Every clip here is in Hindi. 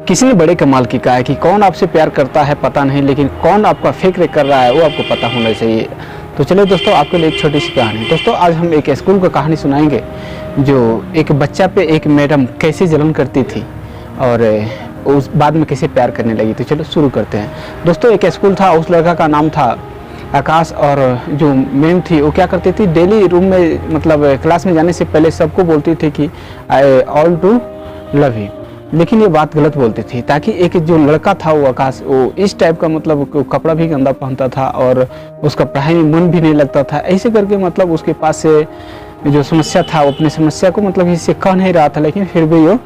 किसी ने बड़े कमाल की कहा है कि कौन आपसे प्यार करता है पता नहीं, लेकिन कौन आपका फिक्र कर रहा है वो आपको पता होना चाहिए। तो चलिए दोस्तों, आपके लिए एक छोटी सी कहानी। दोस्तों, आज हम एक स्कूल का कहानी सुनाएंगे जो एक बच्चा पे एक मैडम कैसे जलन करती थी और उस बाद में कैसे प्यार करने लगी। तो चलो शुरू करते हैं। दोस्तों, एक स्कूल था, उस लड़का का नाम था आकाश, और जो मैम थी वो क्या करती थी, डेली रूम में मतलब क्लास में जाने से पहले सबको बोलती थी कि आई ऑल टू लव यू, लेकिन ये बात गलत बोलती थी, ताकि एक जो लड़का था वो आकाश, वो इस टाइप का मतलब कपड़ा भी गंदा पहनता था और उसका पढ़ाई में मन भी नहीं लगता था। ऐसे करके मतलब उसके पास से जो समस्या था वो अपनी समस्या को मतलब इससे कह नहीं रहा था, लेकिन फिर भी वो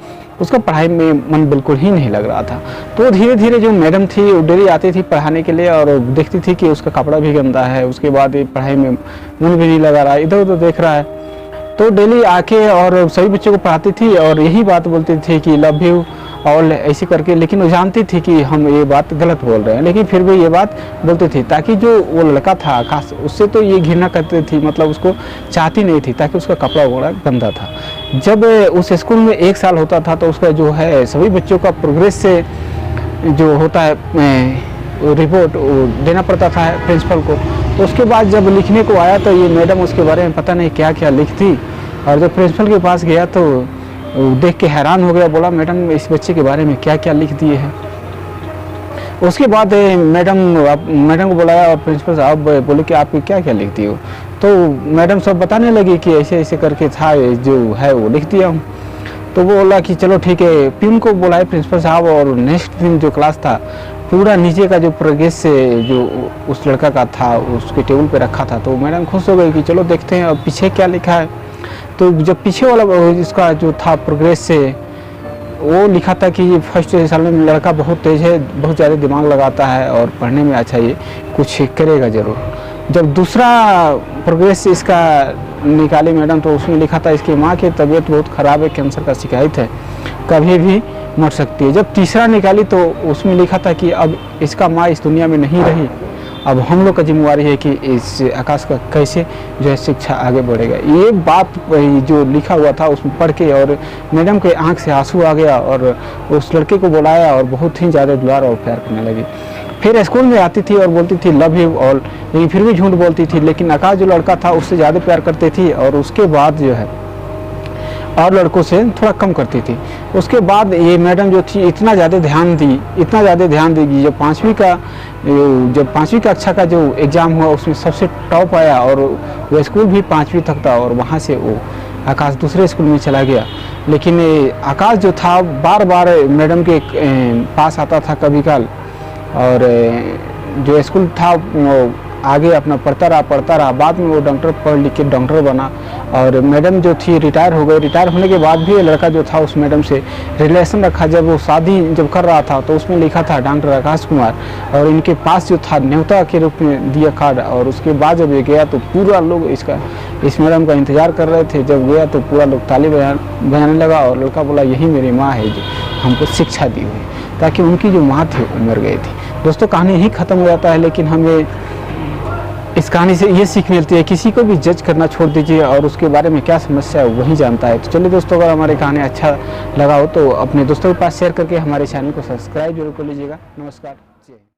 उसका पढ़ाई में मन बिल्कुल ही नहीं लग रहा था। तो धीरे धीरे जो मैडम थी वो डेली आती थी पढ़ाने के लिए और देखती थी कि उसका कपड़ा भी गंदा है, उसके बाद पढ़ाई में मन भी नहीं लगा रहा है, इधर उधर देख रहा है। तो डेली आके और सभी बच्चों को पढ़ाती थी और यही बात बोलती थी कि लव यू और ऐसे करके, लेकिन वो जानती थी कि हम ये बात गलत बोल रहे हैं, लेकिन फिर भी ये बात बोलती थी, ताकि जो वो लड़का था आकाश, उससे तो ये घृणा करती थी, मतलब उसको चाहती नहीं थी, ताकि उसका कपड़ा वगैरह गंदा था। जब उस स्कूल में 1 साल होता था तो उसका जो है सभी बच्चों का प्रोग्रेस से जो होता है रिपोर्ट देना पड़ता था प्रिंसिपल को। तो उसके बाद जब लिखने को आया तो ये मैडम उसके बारे में पता नहीं क्या क्या लिखती, और जब प्रिंसिपल के पास गया तो देख के हैरान हो गया, बोला मैडम इस बच्चे के बारे में क्या क्या लिख दिए हैं। उसके बाद मैडम को बुलाया और प्रिंसिपल साहब बोले कि आप क्या क्या लिखती हो। तो मैडम सब बताने लगी कि ऐसे ऐसे करके था, जो है वो लिख दिया हूँ। तो वो बोला कि चलो ठीक है। पिन को बुलाए प्रिंसिपल साहब, और नेक्स्ट दिन जो क्लास था पूरा नीचे का जो प्रोग्रेस से जो उस लड़का का था उसके टेबल पे रखा था। तो मैडम खुश हो गई कि चलो देखते हैं अब पीछे क्या लिखा है। तो जब पीछे वाला इसका जो था प्रोग्रेस से वो लिखा था कि फर्स्ट साल में लड़का बहुत तेज़ है, बहुत ज़्यादा दिमाग लगाता है और पढ़ने में अच्छा, ये कुछ करेगा ज़रूर। जब दूसरा प्रोग्रेस इसका निकाली मैडम तो उसमें लिखा था इसकी माँ की तबीयत बहुत ख़राब है, कैंसर का शिकायत है, कभी भी मर सकती है। जब तीसरा निकाली तो उसमें लिखा था कि अब इसका माँ इस दुनिया में नहीं रही, अब हम लोग का जिम्मेवारी है कि इस आकाश का कैसे जो है शिक्षा आगे बढ़ेगा। ये बात जो लिखा हुआ था उसमें पढ़ के और मैडम के आंख से आंसू आ गया और उस लड़के को बुलाया और बहुत ही ज़्यादा दुलार और प्यार करने लगी। फिर स्कूल में आती थी और बोलती थी लव यू ऑल, लेकिन फिर भी झूठ बोलती थी। लेकिन आकाश जो लड़का था उससे ज़्यादा प्यार करती थी और उसके बाद जो है और लड़कों से थोड़ा कम करती थी। उसके बाद ये मैडम जो थी इतना ज़्यादा ध्यान देगी। जब पाँचवीं कक्षा का जो एग्ज़ाम हुआ उसमें सबसे टॉप आया और वो स्कूल भी 5वीं तक था, और वहाँ से वो आकाश दूसरे स्कूल में चला गया। लेकिन आकाश जो था बार बार मैडम के पास आता था कभी काल, और जो स्कूल था वो आगे अपना पढ़ता रहा। बाद में वो डॉक्टर पढ़ लिख के डॉक्टर बना, और मैडम जो थी रिटायर हो गई। रिटायर होने के बाद भी लड़का जो था उस मैडम से रिलेशन रखा। जब वो शादी जब कर रहा था तो उसमें लिखा था डॉक्टर आकाश कुमार, और इनके पास जो था न्योता के रूप में दिया कार्ड। और उसके बाद जब ये गया तो पूरा लोग इस मैडम का इंतज़ार कर रहे थे। जब गया तो पूरा लोग ताली बजाने लगा, और लड़का बोला यही मेरी माँ है जो हमको शिक्षा दी हुई, ताकि उनकी जो माँ थी वो मर गई थी। दोस्तों, कहानी यही ख़त्म हो जाता है, लेकिन हमें इस कहानी से ये सीख मिलती है, किसी को भी जज करना छोड़ दीजिए और उसके बारे में क्या समस्या है वही जानता है। तो चलिए दोस्तों, अगर हमारी कहानी अच्छा लगा हो तो अपने दोस्तों के पास शेयर करके हमारे चैनल को सब्सक्राइब जरूर कर लीजिएगा। नमस्कार।